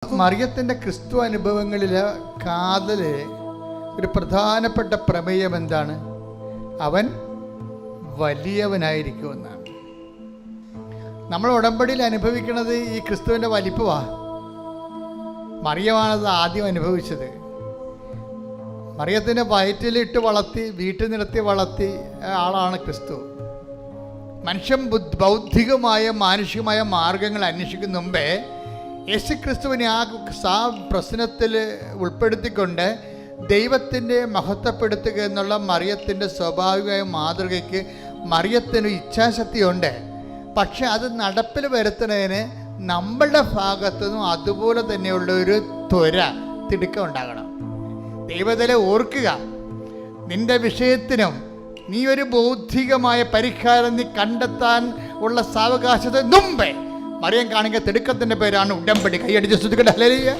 മറിയത്തിൻ്റെ ക്രിസ്തു അനുഭവങ്ങളിൽ കാതൽ ഒരു പ്രധാനപ്പെട്ട പ്രമേയം എന്താണ്? അവൻ വലിയവനായിരിക്കുമെന്നാണ്. നമ്മൾ ഉടമ്പടിയിൽ അനുഭവിക്കുന്നത് ഈ ക്രിസ്തുവിൻ്റെ വലിപ്പമാണ്. മറിയമാണത് ആദ്യം അനുഭവിച്ചത്. മറിയത്തിൻ്റെ വയറ്റിലിട്ട് വളർത്തി വീട്ടിൽ നിർത്തി വളർത്തി ആളാണ് ക്രിസ്തു. മനുഷ്യൻ ബൗദ്ധികമായ മാനുഷികമായ മാർഗങ്ങൾ അന്വേഷിക്കുന്ന മുമ്പേ യേശു ക്രിസ്തുവിനെ ആ പ്രശ്നത്തിൽ ഉൾപ്പെടുത്തിക്കൊണ്ട് ദൈവത്തിൻ്റെ മഹത്വപ്പെടുത്തുക എന്നുള്ള മറിയത്തിൻ്റെ സ്വാഭാവികമായ മാതൃകയ്ക്ക് മറിയത്തിന് ഇച്ഛാശക്തിയുണ്ട്. പക്ഷെ അത് നടപ്പിൽ വരുത്തുന്നതിന് നമ്മളുടെ ഭാഗത്തുനിന്നും അതുപോലെ തന്നെയുള്ള ഒരു തിടുക്കം ഉണ്ടാകണം. ദൈവത്തിലെ ഓർക്കുക, നിന്റെ വിഷയത്തിനും നീ ഒരു ബൗദ്ധികമായ പരിഹാരം നീ കണ്ടെത്താൻ ഉള്ള സാവകാശത്തിന് മുമ്പേ മറിയം കാണിക്കുന്ന തിടുക്കത്തിന്റെ പേരാണ് ഉടമ്പടി. കൈയടിച്ച് സ്തുതിക്കട്ടെ. ഹല്ലേലൂയ.